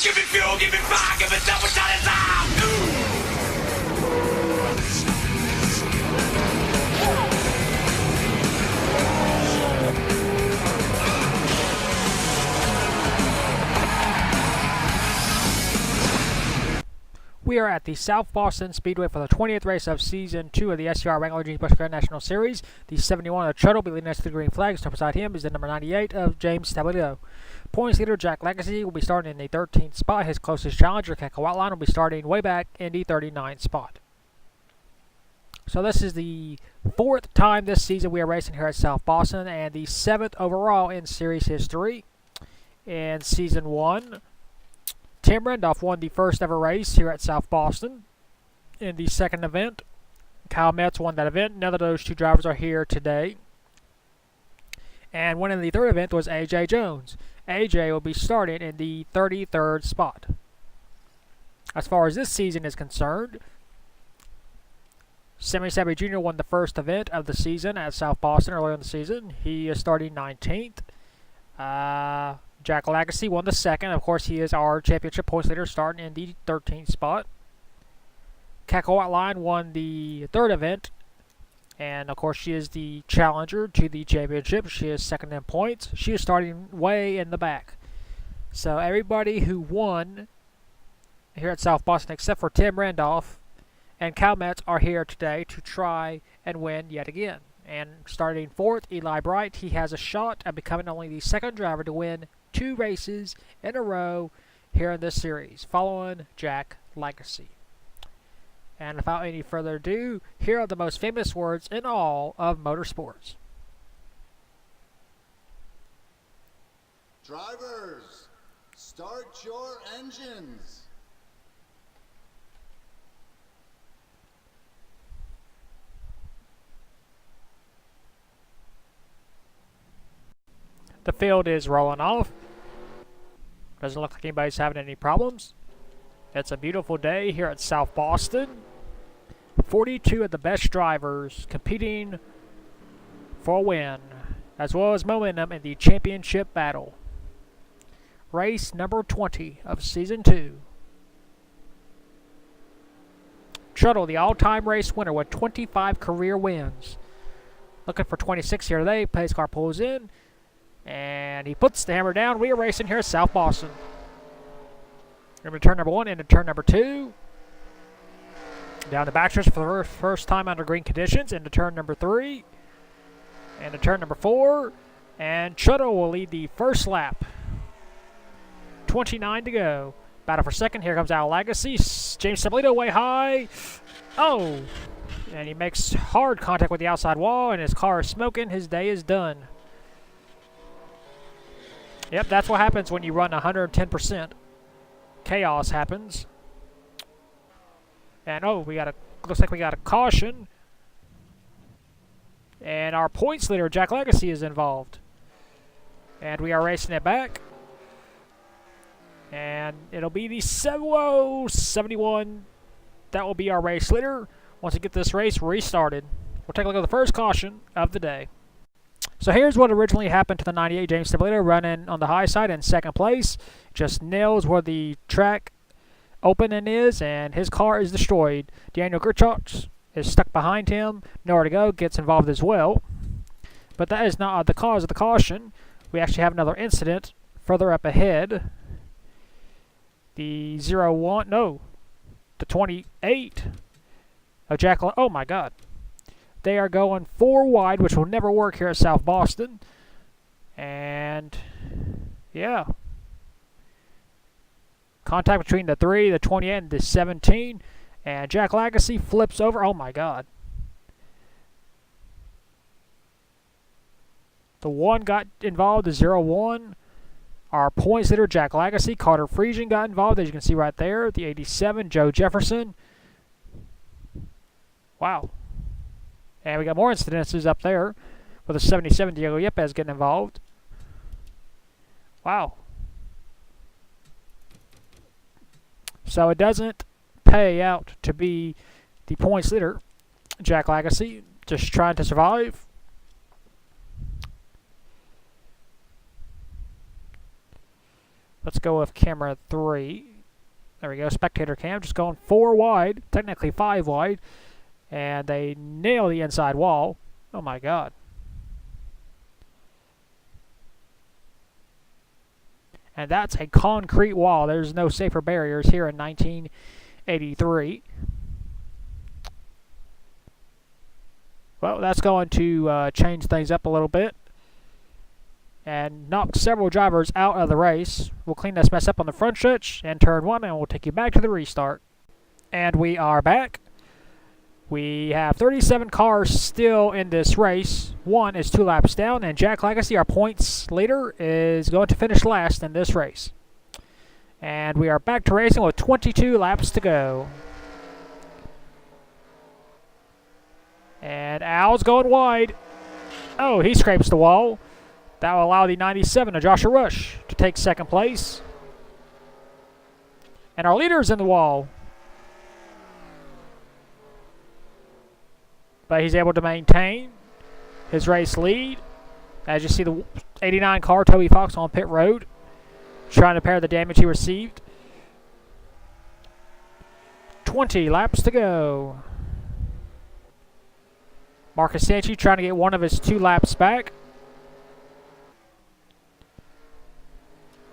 Give me fuel, give me fire, give me double shot of time. We are at the South Boston Speedway for the 20th race of Season 2 of the SCRL Wrangler Busch National Series. The 71 of the Chuddle will be leading us to the green flag. Start beside him is the number 98 of James Stabilito. Points leader Jack Legacy will be starting in the 13th spot. His closest challenger, Coca-Cola, will be starting way back in the 39th spot. So this is the 4th time this season we are racing here at South Boston, and the 7th overall in series history. In Season 1, Tim Randolph won the first ever race here at South Boston. In the second event, Kyle Metz won that event. None of those two drivers are here today. And winning the third event was A.J. Jones. A.J. will be starting in the 33rd spot. As far as this season is concerned, Sammy Sabby Jr. won the first event of the season at South Boston earlier in the season. He is starting 19th. Jack Legacy won the second. Of course, he is our championship points leader, starting in the 13th spot. Coca-Cola Line won the third event, and of course, she is the challenger to the championship. She is second in points. She is starting way in the back. So everybody who won here at South Boston, except for Tim Randolph and Kyle Metz, are here today to try and win yet again. And starting fourth, Eli Bright, he has a shot at becoming only the second driver to win 2 races in a row here in this series, following Jack Legacy. And without any further ado, here are the most famous words in all of motorsports. Drivers, start your engines. The field is rolling off. Doesn't look like anybody's having any problems. It's a beautiful day here at South Boston. 42 of the best drivers competing for a win, as well as momentum in the championship battle. Race number 20 of Season 2. Chuddle, the all-time race winner with 25 career wins. Looking for 26 here today. Pace car pulls in, and he puts the hammer down. We are racing here at South Boston. Into turn number 1, into turn number 2. Down the backstretch for the first time under green conditions. Into turn number 3. Into turn number 4. And Chuddle will lead the first lap. 29 to go. Battle for second. Here comes our Legacy. James Stabilito way high. Oh! And he makes hard contact with the outside wall, and his car is smoking. His day is done. Yep, that's what happens when you run 110%. Chaos happens. And oh, looks like we got a caution. And our points leader, Jack Legacy, is involved. And we are racing it back. And it'll be the 71. That will be our race leader once we get this race restarted. We'll take a look at the first caution of the day. So here's what originally happened to the 98 James Stabilito, running on the high side in second place. Just nails where the track opening is, and his car is destroyed. Daniel Gerchach is stuck behind him, nowhere to go, gets involved as well. But that is not the cause of the caution. We actually have another incident further up ahead. The 28 of Jack. Oh my God. They are going 4 wide, which will never work here at South Boston. And, yeah. Contact between the 3, the 28, and the 17. And Jack Legacy flips over. Oh, my God. The 1 got involved, the 01. Our points leader, Jack Legacy. Carter Friesian got involved, as you can see right there. The 87, Joe Jefferson. Wow. And we got more incidences up there with the 77, Diego Yepes getting involved. Wow. So it doesn't pay out to be the points leader, Jack Legacy, just trying to survive. Let's go with camera 3. There we go, spectator cam. Just going 4 wide, technically 5 wide. And they nail the inside wall. Oh my god. And that's a concrete wall. There's no safer barriers here in 1983. Well, that's going to change things up a little bit and knock several drivers out of the race. We'll clean this mess up on the front stretch and turn 1, and we'll take you back to the restart. And we are back. We have 37 cars still in this race. 1 is 2 laps down, and Jack Legacy, our points leader, is going to finish last in this race. And we are back to racing with 22 laps to go. And Al's going wide. Oh, he scrapes the wall. That will allow the 97 of Joshua Rush to take second place. And our leader is in the wall. But he's able to maintain his race lead. As you see the 89 car, Toby Fox, on pit road, trying to repair the damage he received. 20 laps to go. Marcus Sanchi trying to get one of his 2 laps back.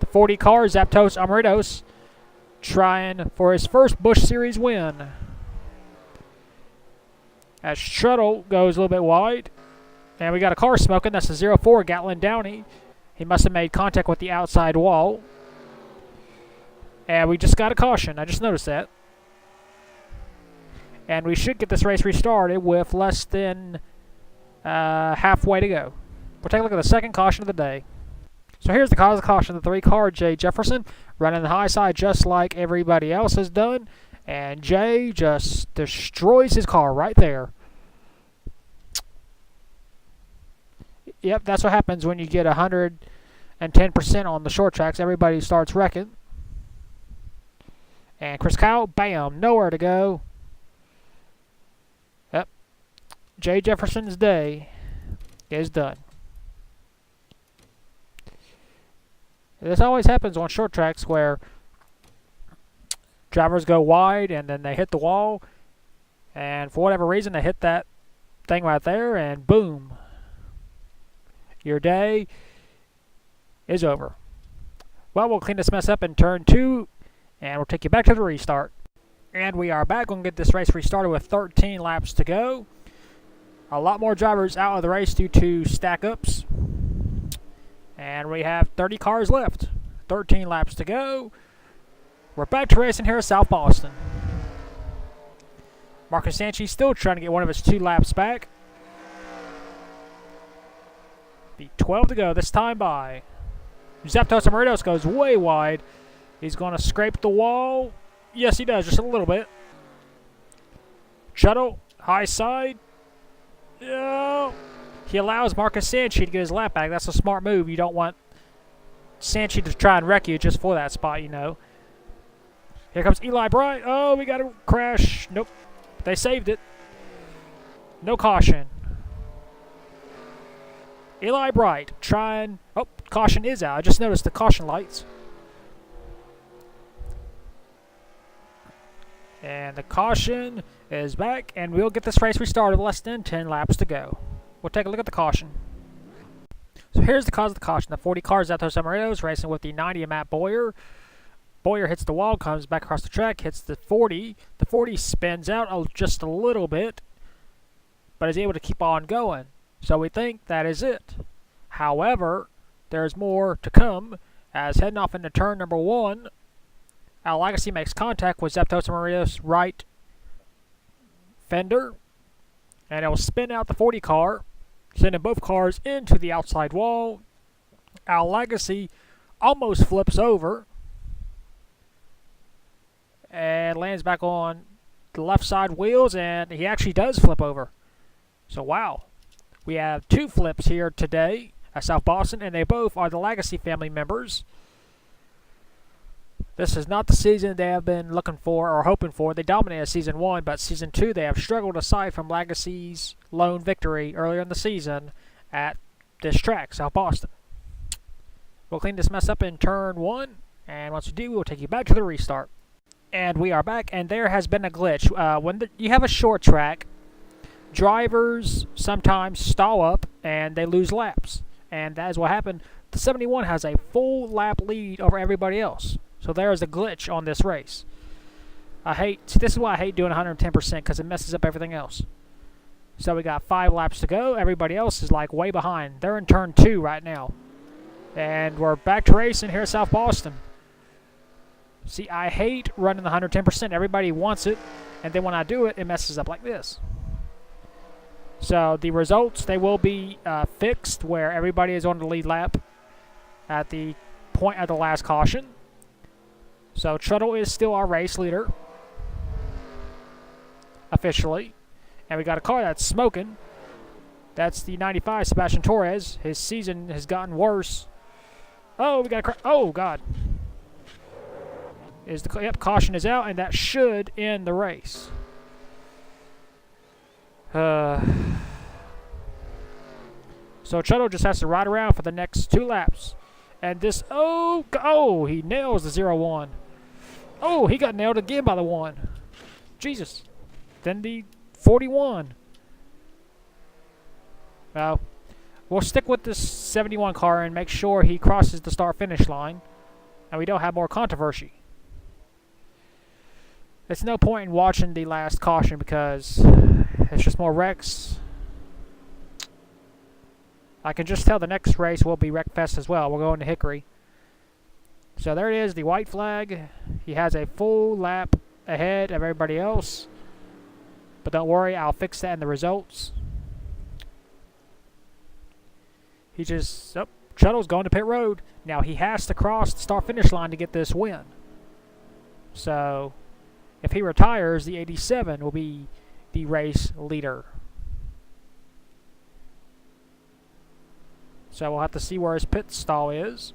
The 40 car, Zapdos Amaritos, trying for his first Busch Series win. As Shuttle goes a little bit wide. And we got a car smoking. That's a 04 Gatlin Downey. He must have made contact with the outside wall. And we just got a caution. I just noticed that. And we should get this race restarted with less than halfway to go. We'll take a look at the second caution of the day. So here's the cause of caution. The 3 car, Jay Jefferson, running the high side just like everybody else has done. And Jay just destroys his car right there. Yep, that's what happens when you get 110% on the short tracks. Everybody starts wrecking. And Chris Kyle, bam, nowhere to go. Yep. Jay Jefferson's day is done. This always happens on short tracks where drivers go wide and then they hit the wall. And for whatever reason, they hit that thing right there and boom. Your day is over. Well, we'll clean this mess up in turn 2, and we'll take you back to the restart. And we are back. We're going to get this race restarted with 13 laps to go. A lot more drivers out of the race due to stack-ups. And we have 30 cars left. 13 laps to go. We're back to racing here at South Boston. Marcus Sanchi still trying to get one of his 2 laps back. 12 to go this time by. Zapdos Amaritos goes way wide. He's going to scrape the wall. Yes, he does, just a little bit. Shuttle, high side. Oh. He allows Marcus Sanchi to get his lap back. That's a smart move. You don't want Sanchi to try and wreck you just for that spot, you know. Here comes Eli Bright. Oh, we got a crash. Nope. They saved it. No caution. Eli Bright trying. Oh, caution is out. I just noticed the caution lights. And the caution is back, and we'll get this race restarted with less than 10 laps to go. We'll take a look at the caution. So here's the cause of the caution. The 40 cars out there, Amaritos racing with the 90 of Matt Boyer. Boyer hits the wall, comes back across the track, hits the 40. The 40 spins out just a little bit, but is able to keep on going. So we think that is it. However, there's more to come, as heading off into turn number 1, Al Legacy makes contact with Zapdos Amaritos' right fender, and it will spin out the 40 car, sending both cars into the outside wall. Al Legacy almost flips over and lands back on the left side wheels, and he actually does flip over. So wow. We have 2 flips here today at South Boston, and they both are the Legacy family members. This is not the season they have been looking for or hoping for. They dominated Season 1, but Season 2 they have struggled aside from Legacy's lone victory earlier in the season at this track, South Boston. We'll clean this mess up in turn 1, And once we do, we'll take you back to the restart. And we are back, and there has been a glitch. When you have a short track, drivers sometimes stall up and they lose laps. And that is what happened. The 71 has a full lap lead over everybody else. So there is a glitch on this race. This is why I hate doing 110% because it messes up everything else. So we got 5 laps to go. Everybody else is like way behind. They're in turn 2 right now. And we're back to racing here at South Boston. See, I hate running the 110%. Everybody wants it. And then when I do it, it messes up like this. So the results, they will be fixed where everybody is on the lead lap at the point of the last caution. So Truttle is still our race leader. Officially. And we got a car that's smoking. That's the 95 Sebastian Torres. His season has gotten worse. Oh, we got a oh, God. Yep, caution is out, and that should end the race. So Truttle just has to ride around for the next 2 laps. And this, oh, he nails the 0-1. Oh, he got nailed again by the 1. Jesus. Then the 41. Well, we'll stick with this 71 car and make sure he crosses the start-finish line. And we don't have more controversy. It's no point in watching the last caution because it's just more wrecks. I can just tell the next race will be Wreckfest as well. We're going to Hickory. So there it is, the white flag. He has a full lap ahead of everybody else. But don't worry, I'll fix that in the results. Truttle's going to pit road. Now he has to cross the start-finish line to get this win. So if he retires, the 87 will be the race leader. So we'll have to see where his pit stall is.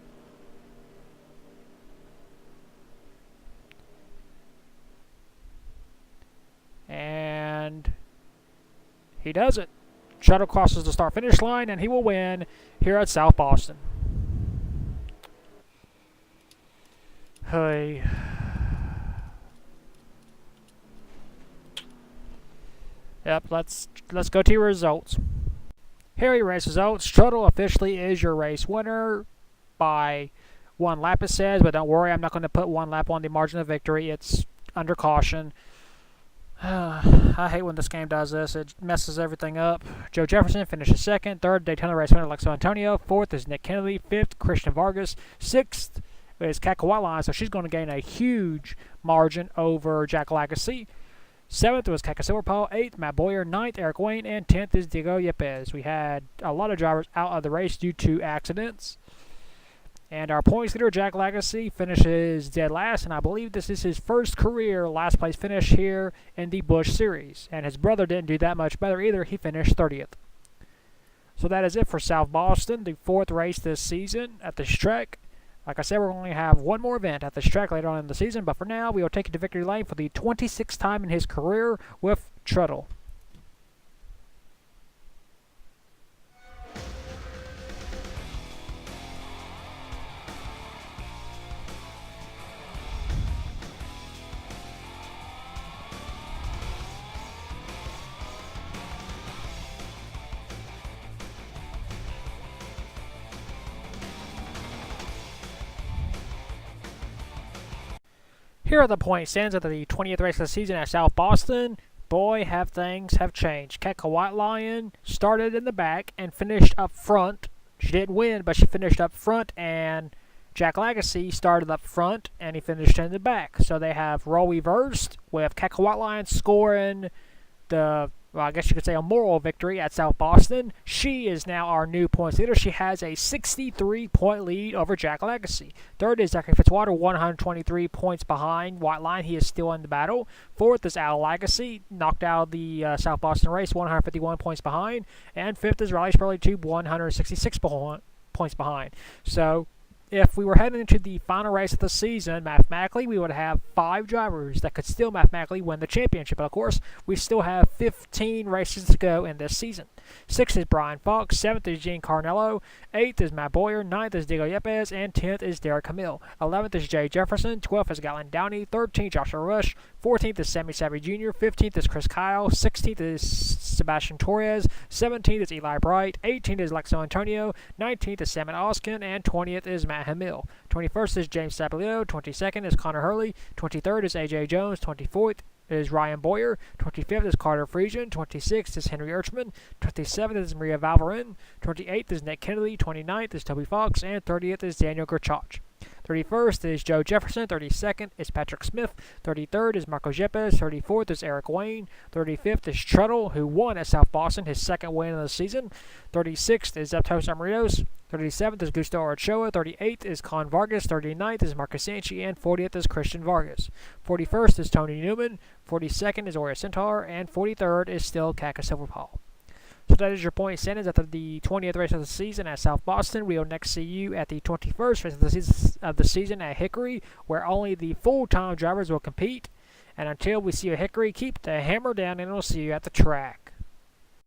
And he does it. Shuttle crosses the start-finish line, and he will win here at South Boston. Hey. Yep, let's go to your results. Here are your race results. Truttle officially is your race winner by 1 lap, it says, but don't worry, I'm not going to put 1 lap on the margin of victory. It's under caution. I hate when this game does this. It messes everything up. Joe Jefferson finishes 2nd. 3rd, Daytona race winner Alexo Antonio. 4th is Nick Kennedy. 5th, Christian Vargas. 6th is Kat Kawhi, so she's going to gain a huge margin over Jack Lagasse. 7th was Kaka Silverpaw. 8th, Matt Boyer. 9th, Eric Wayne. And 10th is Diego Yepes. We had a lot of drivers out of the race due to accidents. And our points leader, Jack Lagasse, finishes dead last, and I believe this is his first career last place finish here in the Busch Series. And his brother didn't do that much better either. He finished 30th. So that is it for South Boston, the 4th race this season at this track. Like I said, we're going to have 1 more event at this track later on in the season, but for now, we will take you to victory lane for the 26th time in his career with Truttle. Here are the point stands at the 20th race of the season at South Boston. Boy, things have changed. Keka White Lion started in the back and finished up front. She didn't win, but she finished up front, and Jack Lagasse started up front, and he finished in the back. So they have role reversed, with Keka White Lion scoring the, well, I guess you could say a moral victory at South Boston. She is now our new points leader. She has a 63-point lead over Jack Lagasse. 3rd is Zachary Fitzwater, 123 points behind White Line. He is still in the battle. 4th is Al Lagasse, knocked out of the South Boston race, 151 points behind. And 5th is Riley Spurley, 166 points behind. So if we were heading into the final race of the season, mathematically, we would have 5 drivers that could still mathematically win the championship. But of course, we still have 15 races to go in this season. 6th is Brian Fox, 7th is Gene Carnello, 8th is Matt Boyer, 9th is Diego Yepes, and 10th is Derek Camille. 11th is Jay Jefferson, 12th is Gatlin Downey, 13th Joshua Rush, 14th is Sammy Savvy Jr., 15th is Chris Kyle, 16th is Sebastian Torres, 17th is Eli Bright, 18th is Lexo Antonio, 19th is Salmon Oskin, and 20th is Matt Hamill. 21st is James Sabalito, 22nd is Connor Hurley, 23rd is AJ Jones, 24th is Ryan Boyer, 25th is Carter Friesian, 26th is Henry Urchman, 27th is Maria Valverin, 28th is Nick Kennedy, 29th is Toby Fox, and 30th is Daniel Gerchach. 31st is Joe Jefferson, 32nd is Patrick Smith, 33rd is Marco Yepes, 34th is Eric Wayne, 35th is Truttle, who won at South Boston, his 2nd win of the season, 36th is Zeptos Amaritos, 37th is Gusto Ochoa, 38th is Con Vargas, 39th is Marcus Sanchi, and 40th is Christian Vargas. 41st is Tony Newman, 42nd is Oria Centaur, and 43rd is still Kaka Silverpaw. So that is your point standings after the 20th race of the season at South Boston. We will next see you at the 21st race of the season at Hickory, where only the full-time drivers will compete. And until we see you at Hickory, keep the hammer down, and we'll see you at the track.